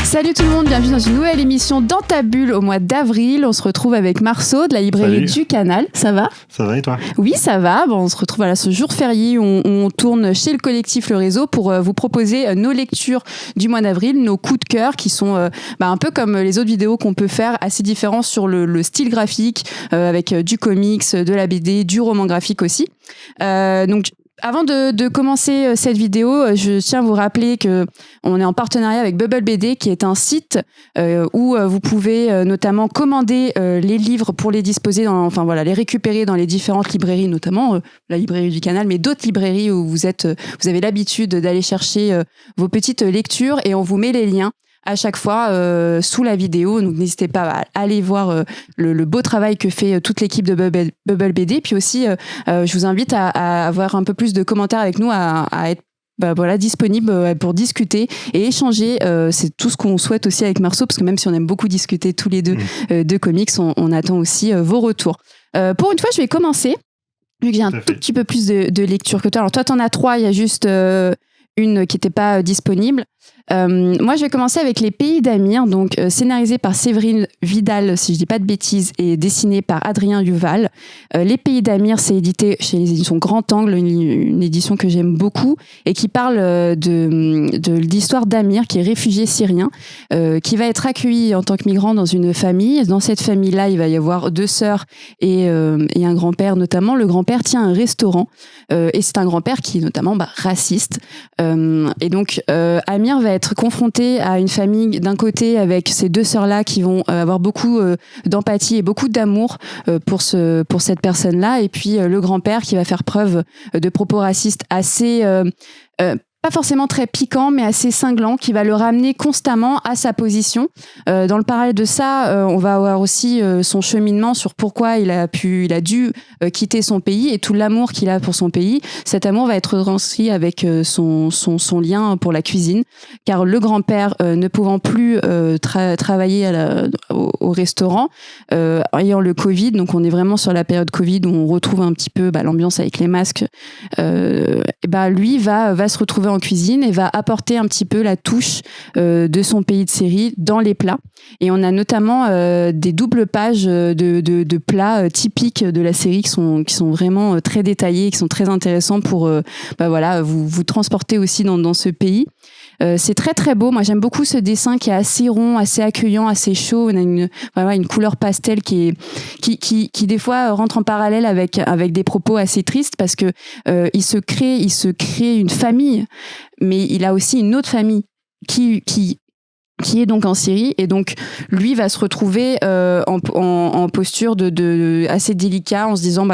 Salut tout le monde, bienvenue dans une nouvelle émission dans ta bulle au mois d'avril. On se retrouve avec Marceau de la librairie du Canal. Ça va ? Ça va et toi ? Oui, ça va. Bon, on se retrouve à ce jour férié où on tourne chez le collectif Le Réseau pour vous proposer nos lectures du mois d'avril, nos coups de cœur qui sont un peu comme les autres vidéos qu'on peut faire, assez différents sur le style graphique, avec du comics, de la BD, du roman graphique aussi. Donc, avant de commencer cette vidéo, je tiens à vous rappeler que on est en partenariat avec Bubble BD, qui est un site où vous pouvez notamment commander les livres pour les disposer, les récupérer dans les différentes librairies, notamment la librairie du Canal, mais d'autres librairies où vous avez l'habitude d'aller chercher vos petites lectures, et on vous met les liens à chaque fois sous la vidéo. Donc n'hésitez pas à aller voir le beau travail que fait toute l'équipe de Bubble BD. Puis aussi, je vous invite à avoir un peu plus de commentaires avec nous, à être disponible pour discuter et échanger. C'est tout ce qu'on souhaite aussi avec Marceau, parce que même si on aime beaucoup discuter tous les deux de comics, on attend aussi vos retours. Pour une fois, je vais commencer, vu que j'ai un tout petit peu plus de lecture que toi. Alors toi, t'en as 3, il y a juste une qui n'était pas disponible. Moi, je vais commencer avec Les Pays d'Amir, donc scénarisé par Séverine Vidal, si je dis pas de bêtises, et dessiné par Adrien Duval. Les Pays d'Amir, c'est édité chez les éditions Grand Angle, une édition que j'aime beaucoup et qui parle de l'histoire d'Amir, qui est réfugié syrien, qui va être accueilli en tant que migrant dans une famille. Dans cette famille-là, il va y avoir 2 sœurs et un grand-père notamment. Le grand-père tient un restaurant et c'est un grand-père qui est notamment raciste. Et donc Amir va être confronté à une famille d'un côté avec ces 2 sœurs-là qui vont avoir beaucoup d'empathie et beaucoup d'amour pour cette personne-là, et puis le grand-père qui va faire preuve de propos racistes assez pas forcément très piquant, mais assez cinglant, qui va le ramener constamment à sa position. Dans le parallèle de ça, on va avoir aussi son cheminement sur pourquoi il a dû quitter son pays et tout l'amour qu'il a pour son pays. Cet amour va être retranscrit avec son lien pour la cuisine, car le grand-père, ne pouvant plus travailler au restaurant, ayant le Covid, donc on est vraiment sur la période Covid où on retrouve un petit peu l'ambiance avec les masques, lui va se retrouver en cuisine et va apporter un petit peu la touche de son pays de série dans les plats. Et on a notamment des doubles pages de plats typiques de la série qui sont vraiment très détaillés, qui sont très intéressants pour vous transporter aussi dans ce pays. C'est très très beau. Moi, j'aime beaucoup ce dessin qui est assez rond, assez accueillant, assez chaud. On a une couleur pastel qui des fois rentre en parallèle avec des propos assez tristes, parce que il se crée une famille, mais il a aussi une autre famille qui est donc en Syrie, et donc lui va se retrouver en posture de assez délicat, en se disant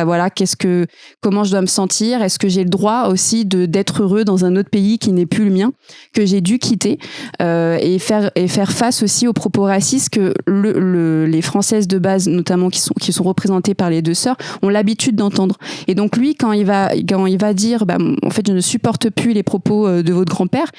comment je dois me sentir, est-ce que j'ai le droit aussi d'être heureux dans un autre pays qui n'est plus le mien, que j'ai dû quitter, et faire face aussi aux propos racistes que les Françaises de base, notamment qui sont représentées par les 2 sœurs, ont l'habitude d'entendre. Et donc lui, quand il va dire en fait je ne supporte plus les propos de votre grand-père,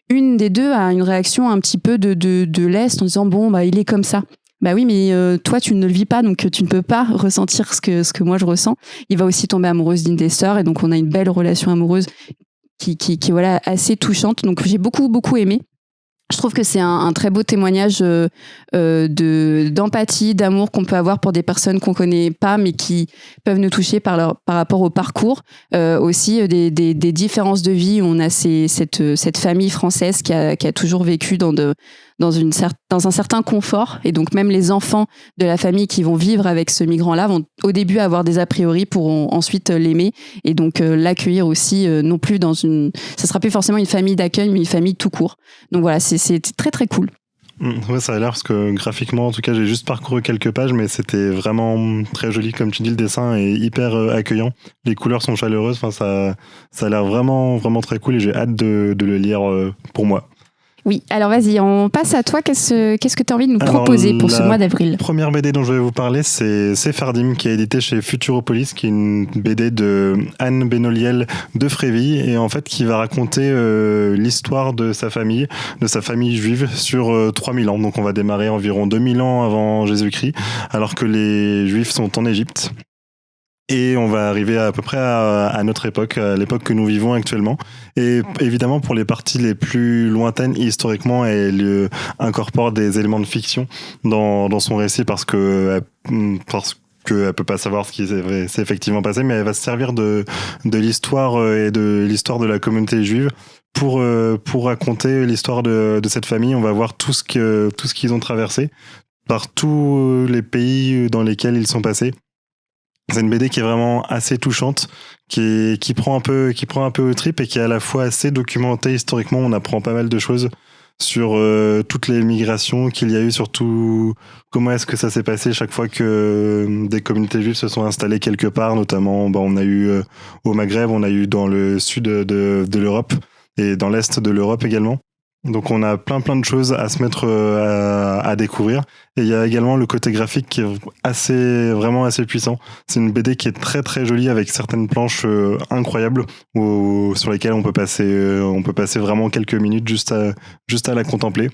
une des 2 a une réaction un petit peu de lest, en disant il est comme ça. Oui, mais toi tu ne le vis pas, donc tu ne peux pas ressentir ce que moi je ressens. Il va aussi tomber amoureuse d'une des sœurs, et donc on a une belle relation amoureuse qui assez touchante. Donc j'ai beaucoup beaucoup aimé. Je trouve que c'est un très beau témoignage d'empathie, d'amour qu'on peut avoir pour des personnes qu'on connaît pas, mais qui peuvent nous toucher par rapport au parcours. Aussi des différences de vie. On a cette famille française qui a toujours vécu dans un certain confort, et donc même les enfants de la famille qui vont vivre avec ce migrant-là vont au début avoir des a priori, pour ensuite l'aimer, et donc l'accueillir aussi, non plus ça sera plus forcément une famille d'accueil, mais une famille tout court. Donc voilà, c'est très très cool. Ouais, ça a l'air, parce que graphiquement, en tout cas, j'ai juste parcouru quelques pages, mais c'était vraiment très joli. Comme tu dis, le dessin est hyper accueillant. Les couleurs sont chaleureuses. Ça a l'air vraiment, vraiment très cool, et j'ai hâte de le lire pour moi. Oui, alors vas-y, on passe à toi. Qu'est-ce que tu as envie de nous proposer pour ce mois d'avril ? La première BD dont je vais vous parler, c'est Sephardim, qui est édité chez Futuropolis, qui est une BD de Anne Benoliel de Fréville, et en fait qui va raconter l'histoire de sa famille juive sur 3000 ans. Donc on va démarrer environ 2000 ans avant Jésus-Christ, alors que les Juifs sont en Égypte. Et on va arriver à peu près à notre époque, à l'époque que nous vivons actuellement. Et évidemment, pour les parties les plus lointaines, historiquement, elle incorpore des éléments de fiction dans son récit parce qu'elle peut pas savoir ce qui s'est effectivement passé, mais elle va se servir de l'histoire et de l'histoire de la communauté juive pour raconter l'histoire de cette famille. On va voir tout ce qu'ils ont traversé par tous les pays dans lesquels ils sont passés. C'est une BD qui est vraiment assez touchante, qui prend un peu aux tripes et qui est à la fois assez documentée historiquement. On apprend pas mal de choses sur toutes les migrations qu'il y a eu, surtout comment est-ce que ça s'est passé chaque fois que des communautés juives se sont installées quelque part, notamment on a eu au Maghreb, on a eu dans le sud de l'Europe et dans l'est de l'Europe également. Donc on a plein de choses à se mettre à découvrir. Et il y a également le côté graphique qui est vraiment assez puissant. C'est une BD qui est très très jolie avec certaines planches incroyables sur lesquelles on peut passer vraiment quelques minutes juste à la contempler.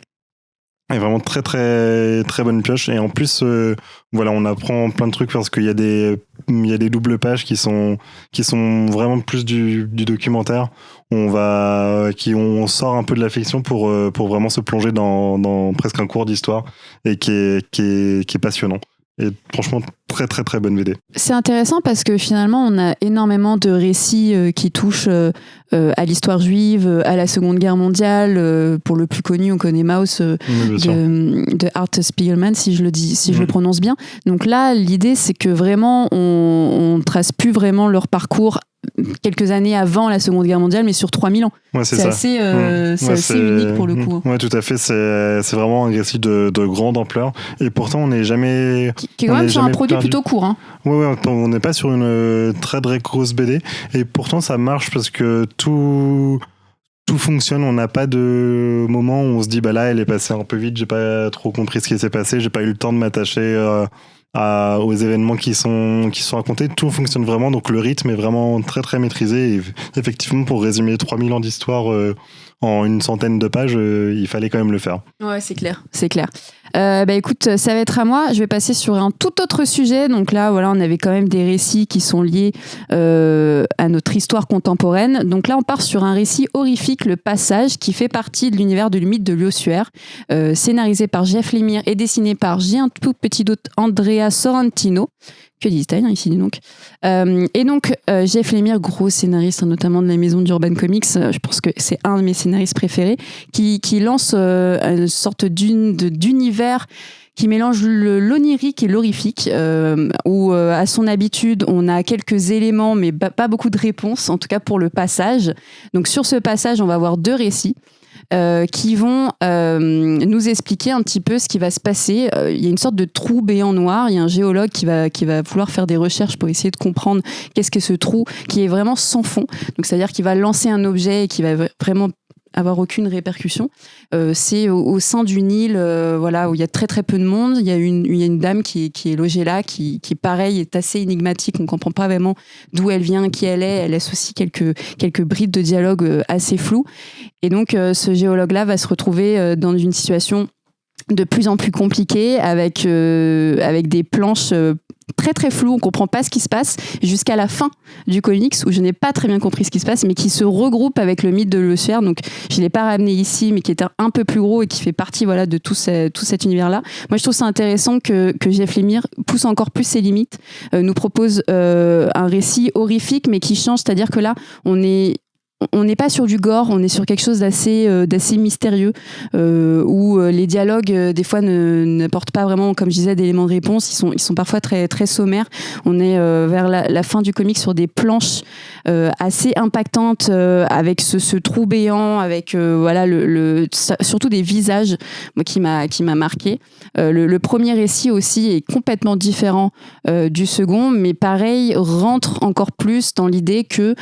Et vraiment très très très bonne pioche. Et en plus on apprend plein de trucs parce qu'il y a des doubles pages qui sont vraiment plus du documentaire. On sort un peu de la fiction pour vraiment se plonger dans presque un cours d'histoire et qui est passionnant. Et franchement, très très très bonne BD. C'est intéressant parce que finalement, on a énormément de récits qui touchent à l'histoire juive, à la Seconde Guerre mondiale. Pour le plus connu, on connaît Maus de Art Spiegelman, si je le prononce bien. Donc là, l'idée, c'est que vraiment, on trace plus vraiment leur parcours quelques années avant la Seconde Guerre mondiale, mais sur 3000 ans. Ouais, c'est assez unique pour le coup. Ouais, tout à fait. C'est vraiment un récit de grande ampleur. Et pourtant, on n'est jamais... Qui est quand même sur un produit plutôt court. Hein. Ouais, on n'est pas sur une très très grosse BD. Et pourtant, ça marche parce que tout fonctionne. On n'a pas de moment où on se dit, là, elle est passée un peu vite, j'ai pas trop compris ce qui s'est passé, j'ai pas eu le temps de m'attacher aux événements qui sont racontés. Tout fonctionne vraiment, donc le rythme est vraiment très très maîtrisé. Et effectivement, pour résumer 3000 ans d'histoire en une centaine de pages, il fallait quand même le faire. Ouais, c'est clair. Écoute, ça va être à moi. Je vais passer sur un tout autre sujet. Donc là, on avait quand même des récits qui sont liés à notre histoire contemporaine. Donc là, on part sur un récit horrifique, Le Passage, qui fait partie de l'univers du mythe de l'ossuaire, scénarisé par Jeff Lemire et dessiné par j'ai un tout petit doute Andrea Sorrentino. Que dis-je ici donc. Et donc, Jeff Lemire, gros scénariste, notamment de la maison d'Urban Comics, je pense que c'est un de mes scénaristes préférés, qui lance une sorte d'univers qui mélange l'onirique et l'horrifique, où à son habitude, on a quelques éléments, mais pas beaucoup de réponses, en tout cas pour le passage. Donc sur ce passage, on va avoir 2 récits. Qui vont nous expliquer un petit peu ce qui va se passer. Il y a une sorte de trou béant noir. Il y a un géologue qui va vouloir faire des recherches pour essayer de comprendre qu'est-ce que ce trou, qui est vraiment sans fond. Donc, c'est-à-dire qu'il va lancer un objet et qui va vraiment avoir aucune répercussion. C'est au sein d'une île où il y a très très peu de monde. Il y a une dame qui est logée là, qui pareil est assez énigmatique. On ne comprend pas vraiment d'où elle vient, qui elle est. Elle laisse aussi quelques brides de dialogue assez floues. Et donc ce géologue-là va se retrouver dans une situation de plus en plus compliquée avec des planches très très floues, on comprend pas ce qui se passe jusqu'à la fin du comics où je n'ai pas très bien compris ce qui se passe, mais qui se regroupe avec le mythe de l'ossuaire. Donc je l'ai pas ramené ici, mais qui était un peu plus gros et qui fait partie de tout cet univers-là. Moi je trouve ça intéressant que Jeff Lemire pousse encore plus ses limites, nous propose un récit horrifique mais qui change, c'est-à-dire que là on n'est pas sur du gore, on est sur quelque chose d'assez mystérieux, où les dialogues des fois n'apportent pas vraiment, comme je disais, d'éléments de réponse. Ils sont parfois très très sommaires. On est vers la fin du comic sur des planches assez impactantes, avec ce trou béant, avec surtout des visages, moi, qui m'a marqué. Le premier récit aussi est complètement différent du second, mais pareil rentre encore plus dans l'idée que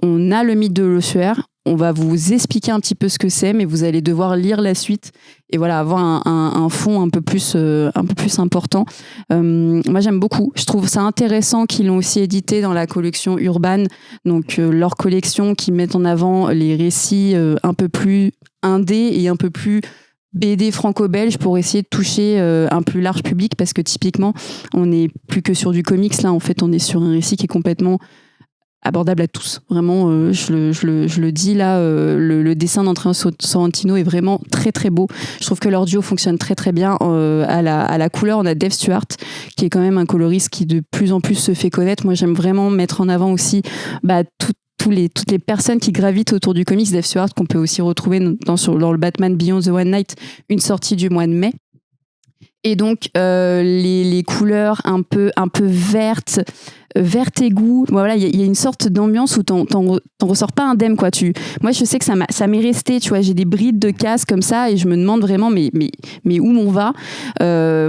on a le mythe de l'ossuaire, on va vous expliquer un petit peu ce que c'est, mais vous allez devoir lire la suite et avoir un fond un peu plus important. Moi, j'aime beaucoup. Je trouve ça intéressant qu'ils l'ont aussi édité dans la collection Urban, donc leur collection qui met en avant les récits un peu plus indés et un peu plus BD franco-belge pour essayer de toucher un plus large public, parce que typiquement, on n'est plus que sur du comics. Là, en fait, on est sur un récit qui est complètement abordable à tous. Vraiment, je le dis là, le dessin d'Andrea Sorrentino est vraiment très très beau. Je trouve que leur duo fonctionne très très bien. À la couleur, on a Dave Stewart, qui est quand même un coloriste qui de plus en plus se fait connaître. Moi, j'aime vraiment mettre en avant aussi toutes les personnes qui gravitent autour du comics. Dave Stewart, qu'on peut aussi retrouver dans le Batman Beyond the One Night, une sortie du mois de mai. Et donc les couleurs un peu vertes égout, voilà, il y a une sorte d'ambiance où t'en ressors pas indemne, quoi. Moi je sais que ça m'est resté, tu vois, j'ai des brides de casse comme ça et je me demande vraiment mais où on va.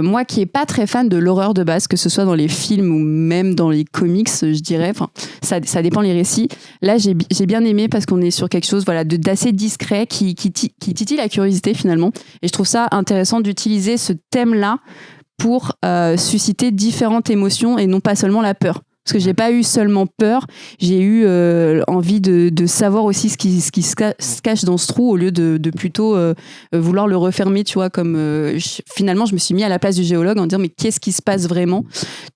Moi qui est pas très fan de l'horreur de base, que ce soit dans les films ou même dans les comics, je dirais, enfin ça dépend les récits. Là j'ai bien aimé parce qu'on est sur quelque chose, voilà, d'assez discret qui titille la curiosité finalement, et je trouve ça intéressant d'utiliser ce thème-là pour susciter différentes émotions et non pas seulement la peur. Parce que j'ai pas eu seulement peur, j'ai eu envie de savoir aussi ce qui se cache dans ce trou, au lieu de plutôt vouloir le refermer, tu vois, comme finalement je me suis mis à la place du géologue en disant mais qu'est-ce qui se passe vraiment,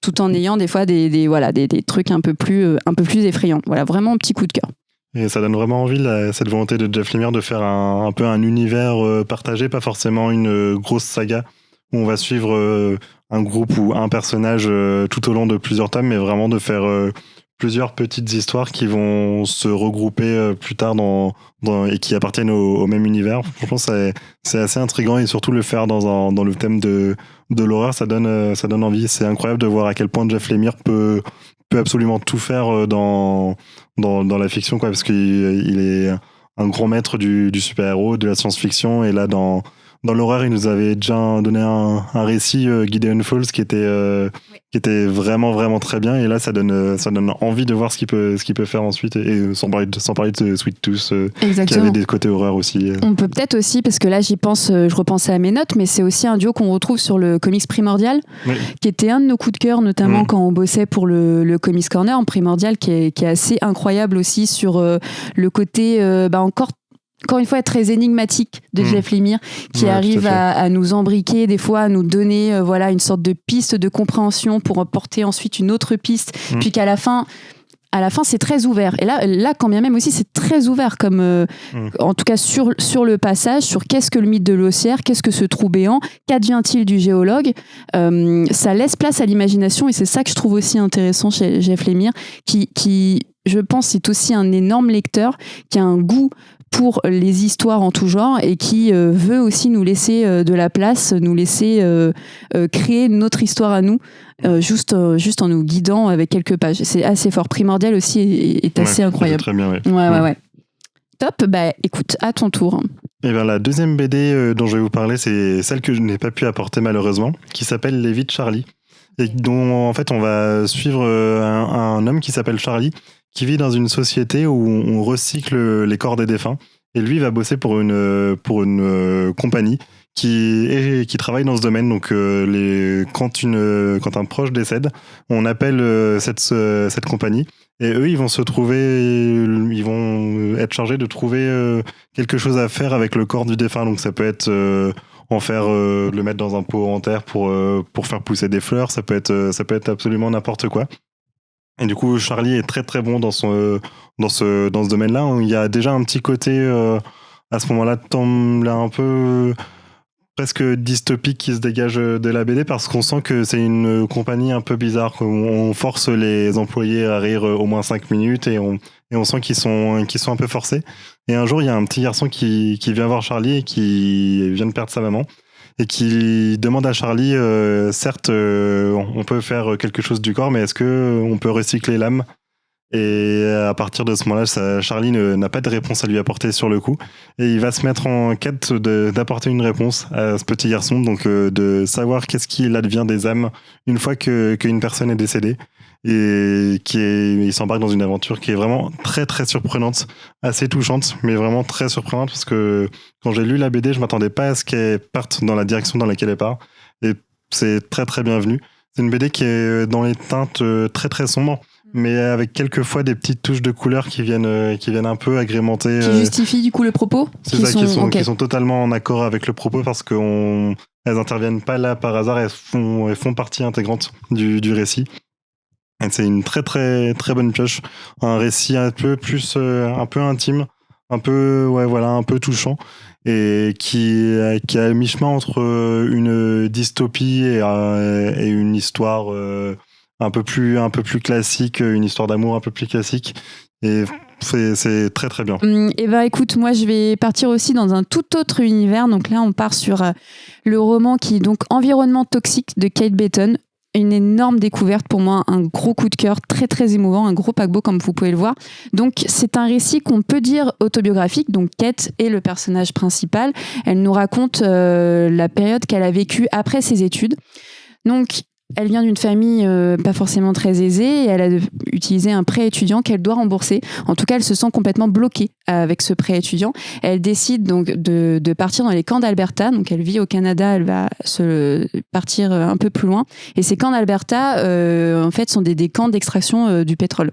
tout en ayant des fois des trucs un peu plus effrayants. Voilà, vraiment un petit coup de cœur. Et ça donne vraiment envie, cette volonté de Jeff Lemire de faire un peu un univers partagé, pas forcément une grosse saga où on va suivre un groupe ou un personnage tout au long de plusieurs tomes, mais vraiment de faire plusieurs petites histoires qui vont se regrouper plus tard et qui appartiennent au même univers. Franchement, c'est assez intriguant, et surtout le faire dans le thème de l'horreur, ça donne envie. C'est incroyable de voir à quel point Jeff Lemire peut absolument tout faire dans la fiction, quoi, parce qu'il est un grand maître du super-héros, de la science-fiction, et là dans l'horreur, il nous avait déjà donné un récit, Gideon Falls, qui était vraiment vraiment très bien, et là ça donne envie de voir ce qu'il peut faire ensuite, et sans parler de Sweet Tooth, qui avait des côtés horreur aussi. On peut peut-être aussi, parce que là j'y pense, je repensais à mes notes, mais c'est aussi un duo qu'on retrouve sur le Comics Primordial, oui, qui était un de nos coups de cœur, notamment quand on bossait pour le Comics Corner en Primordial, qui est assez incroyable aussi sur le côté encore une fois très énigmatique de Jeff Lemire, qui arrive à nous embriquer, des fois à nous donner une sorte de piste de compréhension pour porter ensuite une autre piste, puis qu'à la fin c'est très ouvert. Et là quand bien même aussi c'est très ouvert, comme en tout cas sur le passage, sur qu'est-ce que le mythe de l'Ossière, qu'est-ce que ce trou béant, qu'advient-il du géologue. Ça laisse place à l'imagination, et c'est ça que je trouve aussi intéressant chez Jeff Lemire, qui je pense est aussi un énorme lecteur, qui a un goût pour les histoires en tout genre, et qui veut aussi nous laisser de la place, nous laisser créer notre histoire à nous, juste en nous guidant avec quelques pages. C'est assez fort. Primordial aussi est assez incroyable. Très bien, ouais. Top, écoute, à ton tour. Et bien, la deuxième BD dont je vais vous parler, c'est celle que je n'ai pas pu apporter malheureusement, qui s'appelle Les Vies de Charlie, et dont en fait on va suivre un homme qui s'appelle Charlie, qui vit dans une société où on recycle les corps des défunts. Et lui va bosser pour une compagnie qui travaille dans ce domaine. Donc quand un proche décède, on appelle cette compagnie, et eux ils vont être chargés de trouver quelque chose à faire avec le corps du défunt. Donc ça peut être le mettre dans un pot en terre pour faire pousser des fleurs. Ça peut être absolument n'importe quoi. Et du coup, Charlie est très très bon dans ce domaine-là. Il y a déjà un petit côté à ce moment-là un peu presque dystopique qui se dégage de la BD, parce qu'on sent que c'est une compagnie un peu bizarre. On force les employés à rire au moins 5 minutes, et on sent qu'ils sont un peu forcés. Et un jour, il y a un petit garçon qui vient voir Charlie, et qui vient de perdre sa maman, et qui demande à Charlie, certes, on peut faire quelque chose du corps, mais est-ce qu'on peut recycler l'âme ? Et à partir de ce moment-là, Charlie n'a pas de réponse à lui apporter sur le coup, et il va se mettre en quête d'apporter une réponse à ce petit garçon, donc de savoir qu'est-ce qu'il advient des âmes une fois qu'une personne est décédée. Et il s'embarque dans une aventure qui est vraiment très très surprenante, assez touchante, mais vraiment très surprenante, parce que quand j'ai lu la BD, je m'attendais pas à ce qu'elle parte dans la direction dans laquelle elle part, et c'est très très bienvenu. C'est une BD qui est dans les teintes très très sombres, mais avec quelquefois des petites touches de couleur qui viennent un peu agrémenter. Qui justifient du coup le propos. C'est ça, qui sont totalement en accord avec le propos parce qu'elles interviennent pas là par hasard, elles font partie intégrante du récit. Et c'est une très très très bonne pioche, un récit un peu plus, un peu intime, un peu un peu touchant et qui est à mi-chemin entre une dystopie et une histoire un peu plus classique, une histoire d'amour un peu plus classique. Et c'est très très bien. Et bah écoute, moi je vais partir aussi dans un tout autre univers. Donc là, on part sur le roman qui est donc Environnement toxique de Kate Beaton. Une énorme découverte pour moi, un gros coup de cœur, très très émouvant, un gros paquebot comme vous pouvez le voir. Donc c'est un récit qu'on peut dire autobiographique. Donc Kate est le personnage principal. Elle nous raconte la période qu'elle a vécue après ses études. Donc elle vient d'une famille pas forcément très aisée et elle a utilisé un prêt étudiant qu'elle doit rembourser. En tout cas, elle se sent complètement bloquée avec ce prêt étudiant. Elle décide donc de partir dans les camps d'Alberta. Donc elle vit au Canada, elle va se partir un peu plus loin. Et ces camps d'Alberta, en fait, sont des camps d'extraction du pétrole.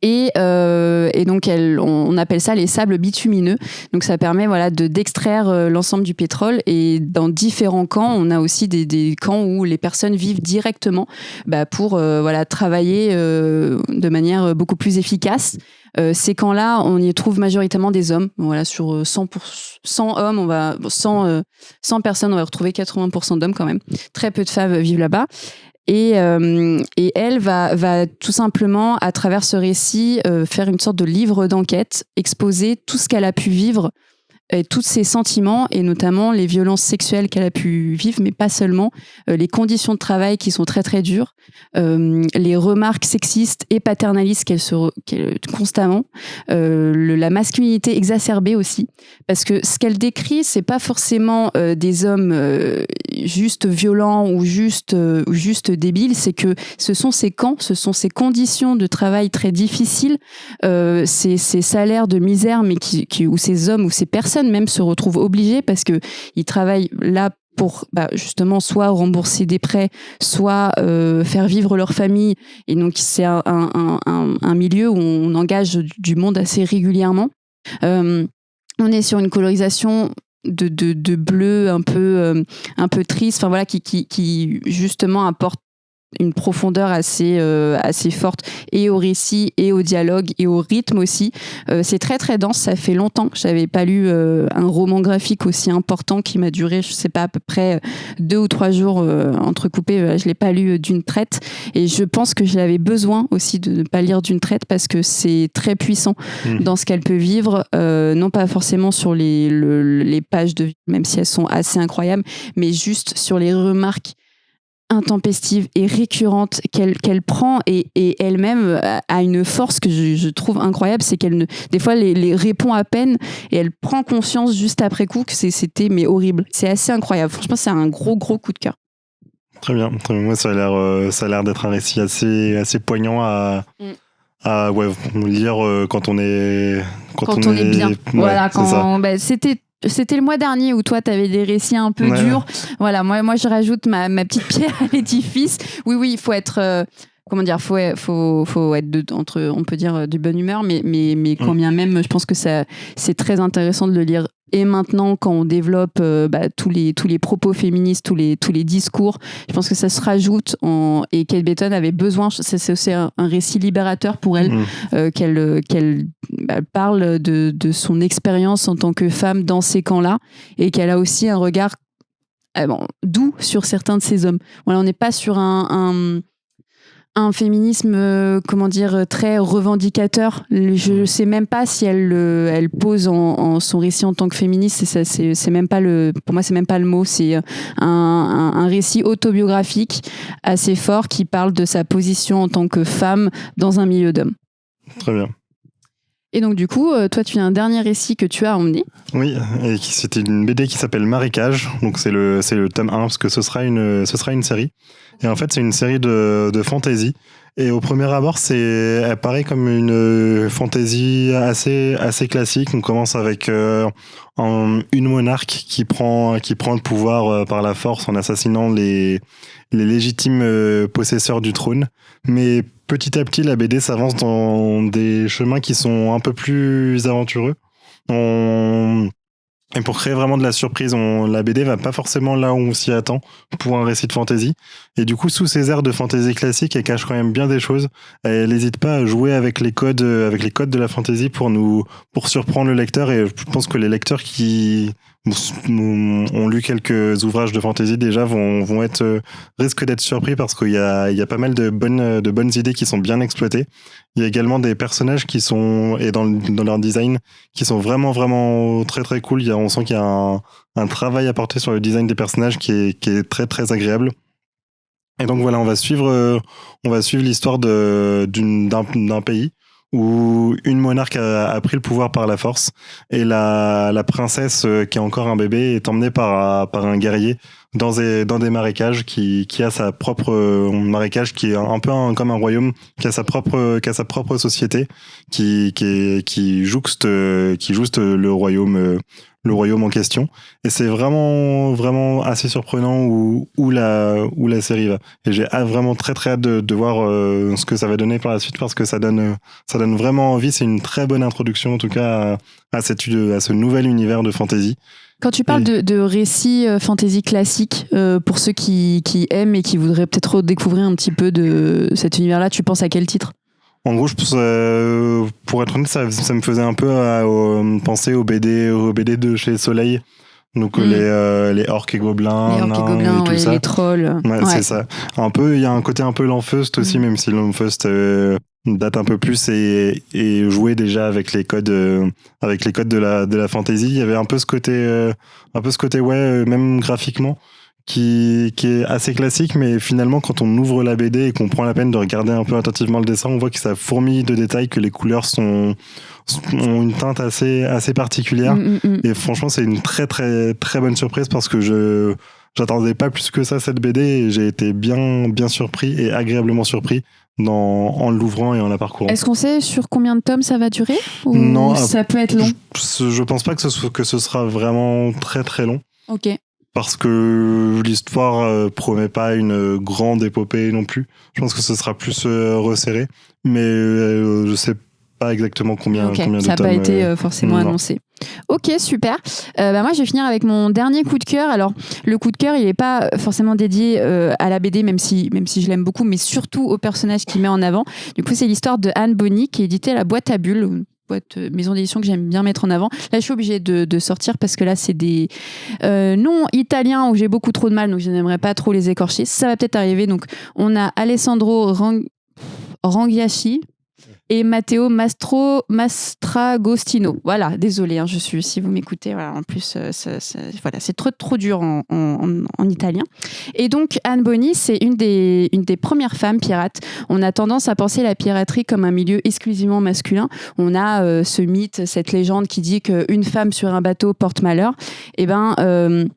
Et donc on appelle ça les sables bitumineux. Donc ça permet d'extraire l'ensemble du pétrole. Et dans différents camps, on a aussi des camps où les personnes vivent directement pour travailler de manière beaucoup plus efficace. Ces camps-là, on y trouve majoritairement des hommes. Sur 100 hommes, 100 personnes, on va retrouver 80% d'hommes quand même. Très peu de femmes vivent là-bas. Et elle va tout simplement, à travers ce récit, faire une sorte de livre d'enquête, exposer tout ce qu'elle a pu vivre, et tous ses sentiments, et notamment les violences sexuelles qu'elle a pu vivre, mais pas seulement, les conditions de travail qui sont très très dures, les remarques sexistes et paternalistes qu'elle constamment, la masculinité exacerbée aussi, parce que ce qu'elle décrit, c'est pas forcément des hommes juste violents ou juste débiles, c'est que ce sont ces camps, ce sont ces conditions de travail très difficiles, ces salaires de misère, mais où ces hommes ou ces personnes même se retrouvent obligés parce que ils travaillent là pour justement soit rembourser des prêts, soit faire vivre leur famille. Et donc c'est un milieu où on engage du monde assez régulièrement. On est sur une colorisation de bleu un peu triste, qui justement apporte une profondeur assez forte et au récit et au dialogue et au rythme aussi. C'est très très dense, ça fait longtemps que j'avais pas lu un roman graphique aussi important qui m'a duré, je sais pas, à peu près 2 ou 3 jours entrecoupés. Je l'ai pas lu d'une traite et je pense que j'avais besoin aussi de ne pas lire d'une traite parce que c'est très puissant dans ce qu'elle peut vivre, non pas forcément sur les pages de vie, même si elles sont assez incroyables, mais juste sur les remarques intempestive et récurrente qu'elle prend et elle-même a une force que je trouve incroyable, c'est qu'elle des fois les répond à peine et elle prend conscience juste après coup que c'était mais horrible. C'est assez incroyable. Franchement, c'est un gros coup de cœur. Très bien. Moi, ça a l'air d'être un récit assez poignant à lire quand on est bien. Ouais, C'était le mois dernier où toi t'avais des récits un peu durs. Voilà, moi je rajoute ma petite pierre à l'édifice. Oui, il faut être faut être on peut dire de bonne humeur, mais quand bien même, je pense que c'est très intéressant de le lire. Et maintenant, quand on développe tous les propos féministes, tous les discours, je pense que ça se rajoute. Et Kate Beaton avait besoin, c'est aussi un récit libérateur pour elle, qu'elle parle de son expérience en tant que femme dans ces camps-là, et qu'elle a aussi un regard doux sur certains de ces hommes. Voilà, on n'est pas sur un féminisme très revendicateur. Je sais même pas si elle pose en son récit en tant que féministe, c'est même pas pour moi c'est même pas le mot, c'est un récit autobiographique assez fort qui parle de sa position en tant que femme dans un milieu d'hommes. Très bien. Et donc du coup, toi tu as un dernier récit que tu as emmené. Oui, et c'était une BD qui s'appelle Marécage. Donc c'est le tome 1 parce que ce sera une série. Et en fait, c'est une série de fantasy. Et au premier abord, elle paraît comme une fantasy assez classique. On commence avec une monarque qui prend le pouvoir par la force en assassinant les légitimes possesseurs du trône. Mais petit à petit, la BD s'avance dans des chemins qui sont un peu plus aventureux. Et pour créer vraiment de la surprise, la BD va pas forcément là où on s'y attend pour un récit de fantasy. Et du coup, sous ces airs de fantasy classique, elle cache quand même bien des choses. Elle n'hésite pas à jouer avec les codes de la fantasy pour surprendre le lecteur. Et je pense que les lecteurs qui ont lu quelques ouvrages de fantasy déjà risquent d'être surpris parce qu'il y a pas mal de bonnes idées qui sont bien exploitées. Il y a également des personnages et dans leur design, qui sont vraiment, vraiment très, très cool. On sent qu'il y a un travail apporté sur le design des personnages qui est très, très agréable. Et donc voilà, on va suivre l'histoire d'un pays où une monarque a pris le pouvoir par la force et la princesse, qui est encore un bébé, est emmenée par un guerrier dans des marécages qui a sa propre marécage qui est un peu comme un royaume, qui a sa propre société qui jouxte le royaume en question. Et c'est vraiment, vraiment assez surprenant où la série va. Et j'ai vraiment très, très hâte de voir ce que ça va donner par la suite parce que ça donne vraiment envie. C'est une très bonne introduction, en tout cas, à ce nouvel univers de fantasy. Quand tu parles de récits fantasy classiques, pour ceux qui aiment et qui voudraient peut-être redécouvrir un petit peu de cet univers-là, tu penses à quel titre ? En gros, je pense, pour être honnête, ça me faisait un peu penser aux BD de chez Soleil. Donc les orques et gobelins, et tout ça. Les trolls. Ouais, c'est ça. Il y a un côté un peu Lanfeust aussi, même si Lanfeust date un peu plus et jouait déjà avec les codes de la fantasy. Il y avait un peu ce côté même graphiquement qui est assez classique, mais finalement quand on ouvre la BD et qu'on prend la peine de regarder un peu attentivement le dessin, on voit que ça fourmille de détails, que les couleurs ont une teinte assez particulière. Et franchement, c'est une très très très bonne surprise parce que j'attendais pas plus que ça cette BD et j'ai été bien bien surpris et agréablement surpris en l'ouvrant et en la parcourant. Est-ce qu'on sait sur combien de tomes ça va durer ou non, ça peut être long? Je pense pas que ce sera vraiment très très long. Ok. Parce que l'histoire promet pas une grande épopée non plus. Je pense que ce sera plus resserré, mais je sais pas exactement combien de tomes. Ça n'a pas été forcément annoncé. Ok, super. Moi, je vais finir avec mon dernier coup de cœur. Alors, le coup de cœur, il n'est pas forcément dédié à la BD, même si je l'aime beaucoup, mais surtout au personnage qu'il met en avant. Du coup, c'est l'histoire de Anne Bonny, qui est éditée à la Boîte à Bulles, maison d'édition que j'aime bien mettre en avant. Là, je suis obligée de sortir parce que là, c'est des noms italiens où j'ai beaucoup trop de mal, donc je n'aimerais pas trop les écorcher. Ça va peut-être arriver. Donc, on a Alessandro Rangiaschi et Matteo Mastragostino. Voilà, désolée, si vous m'écoutez, voilà, en plus, voilà, c'est trop dur en italien. Et donc, Anne Bonny, c'est une des premières femmes pirates. On a tendance à penser la piraterie comme un milieu exclusivement masculin. On a ce mythe, cette légende qui dit qu'une femme sur un bateau porte malheur. Eh ben...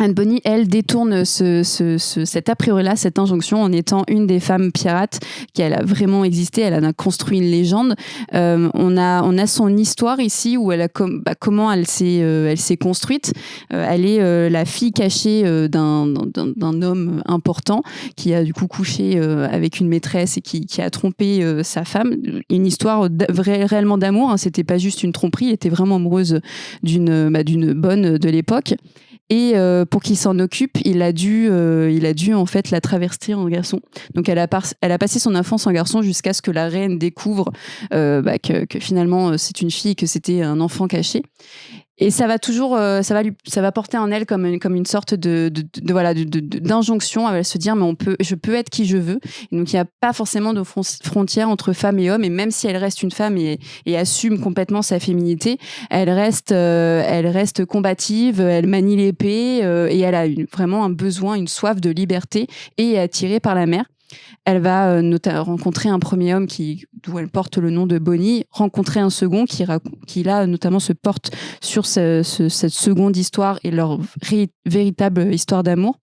Anne Bonny, elle, détourne cet a priori-là, cette injonction, en étant une des femmes pirates elle a vraiment existé. Elle a construit une légende. On a son histoire ici, où elle a comment elle s'est construite. Elle est la fille cachée d'un homme important qui a du coup couché avec une maîtresse et qui a trompé sa femme. Une histoire réellement d'amour. Hein. C'était pas juste une tromperie. Elle était vraiment amoureuse d'une bonne de l'époque. Et pour qu'il s'en occupe, il a dû en fait la traverser en garçon. Donc elle a passé son enfance en garçon jusqu'à ce que la reine découvre que finalement c'est une fille, que c'était un enfant caché. Et ça va toujours, ça va porter en elle comme une sorte d'injonction. Elle va se dire, mais je peux être qui je veux. Et donc il n'y a pas forcément de frontière entre femme et homme. Et même si elle reste une femme et assume complètement sa féminité, elle reste combative. Elle manie l'épée et elle a vraiment un besoin, une soif de liberté et est attirée par la mer. Elle va rencontrer un premier homme d'où elle porte le nom de Bonny, rencontrer un second qui là notamment se porte sur cette seconde histoire et leur véritable histoire d'amour.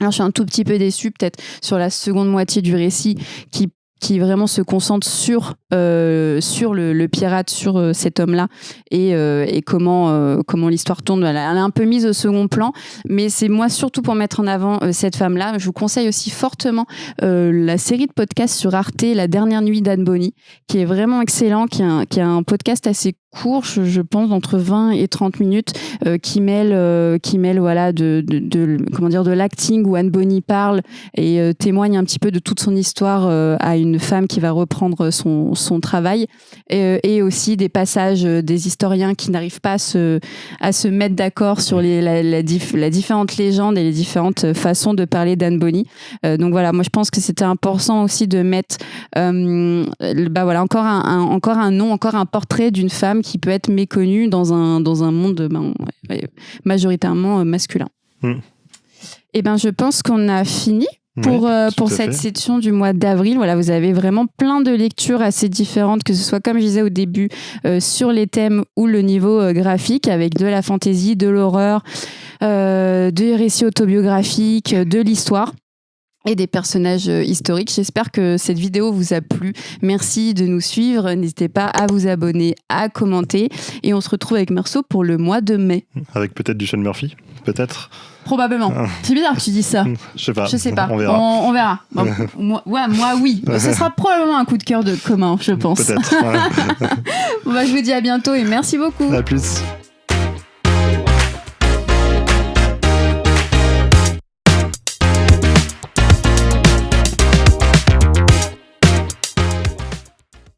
Alors je suis un tout petit peu déçue peut-être sur la seconde moitié du récit qui qui vraiment se concentre sur le pirate, sur cet homme-là et comment l'histoire tourne. Elle est un peu mise au second plan, mais c'est moi surtout pour mettre en avant cette femme-là. Je vous conseille aussi fortement la série de podcasts sur Arte, La dernière nuit d'Anne Bonny, qui est vraiment excellent, qui est un podcast assez court, je pense, entre 20 et 30 minutes, qui mêle voilà, de l'acting où Anne Bonny parle et témoigne un petit peu de toute son histoire à une femme qui va reprendre son travail, et aussi des passages des historiens qui n'arrivent pas à se mettre d'accord sur la différentes légendes et les différentes façons de parler d'Anne Bonny. Donc voilà, moi je pense que c'était important aussi de mettre voilà, encore un nom, encore un portrait d'une femme qui peut être méconnue dans un monde majoritairement masculin. Et je pense qu'on a fini pour cette section du mois d'avril. Voilà, vous avez vraiment plein de lectures assez différentes, que ce soit, comme je disais au début, sur les thèmes ou le niveau graphique, avec de la fantaisie, de l'horreur, des récits autobiographiques, de l'histoire et des personnages historiques. J'espère que cette vidéo vous a plu. Merci de nous suivre. N'hésitez pas à vous abonner, à commenter. Et on se retrouve avec Meursault pour le mois de mai. Avec peut-être du Sean Murphy, peut-être. Probablement. C'est bizarre que tu dis ça. Je sais pas. On verra. On verra. Bon, moi, oui. Ce sera probablement un coup de cœur commun, je pense. Peut-être. Bon, je vous dis à bientôt et merci beaucoup. À plus.